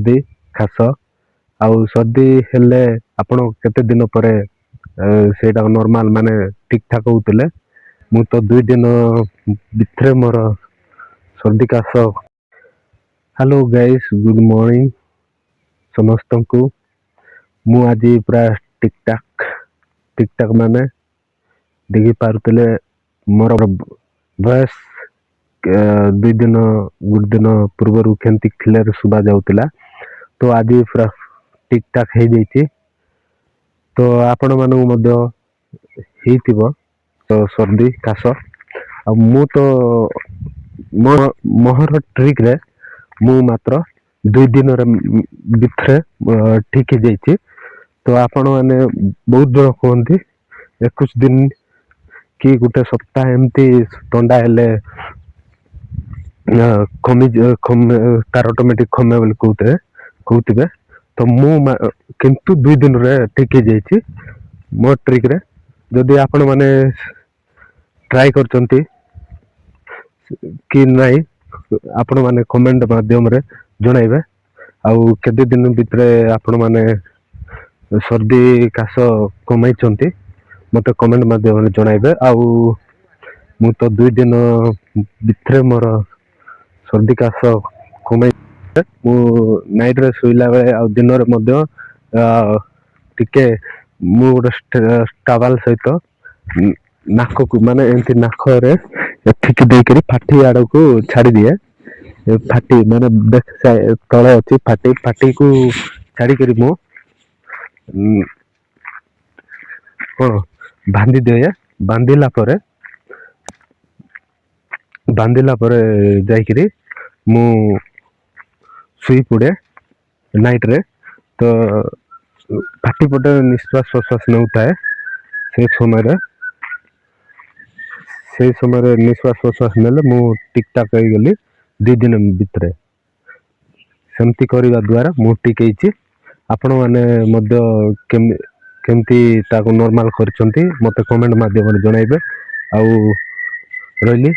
सर्दी खास आउ सर्दी हेले आपण केते दिन परे सेटा नॉर्मल माने ठीक ठाक होतले मु तो 2 दिन भितरे मोर सर्दी खास। हेलो गाइस गुड मॉर्निंग समस्त को मु आज पूरा टिक टाक माने देखि पारुतले मोर वॉइस 2 दिन गुड दिन पूर्व केमती क्लियर सुबा जाउतिला तो आज पूरा टिक टाक हे जाइछि। तो आपण मानू मध्य हेतिबो तो सर्दी खास आ मु तो मोहर ट्रिक रे मु मात्र 2 दिन रे भितरे ठीक हे जाइछि। तो आपण माने बहुत जन कहंती 21 दिन कि गुटे सप्ताह एमती ठंडा हेले तार ऑटोमेटिक कमे बोल कहते तो मु किंतु 2 दिन रे ठीक हे जाइछि मो ट्रिक रे। जदि आपण माने ट्राई करचंती कि नहीं आपण माने कमेंट माध्यम रे जणाइबे आउ केते दिन भितरे आपण माने सर्दी कास कमाई चंती मते कमेंट माध्यम रे जणाइबे आउ मु तो 2 दिन भितरे मोर सर्दी कास कमाई मु नाइट रे सोइला बेले आ दिन रे मध्य टिके मु टावल सहित नाक को माने एंती नाक रे ठीक दे करी फाटी आड़ को छाड़ी दिए फाटी माने देख तळे अछि फाटी को छाड़ी करी मु कोन बांधी दिए बांधिला परे जाई करी मु सुई पड़े नाइट रे। तो फाटी पटे निश्वास प्रश्वास नउताए से समय निश्वास प्रश्वास नेले मु टिक टाक हो गली 2 दिन भितरे सेमती करबा द्वारा मु टिक हेछि। आपण माने मध्य केमती ताको नॉर्मल करचंती मते कमेंट माध्यम रे जणाइबे आउ रहिली।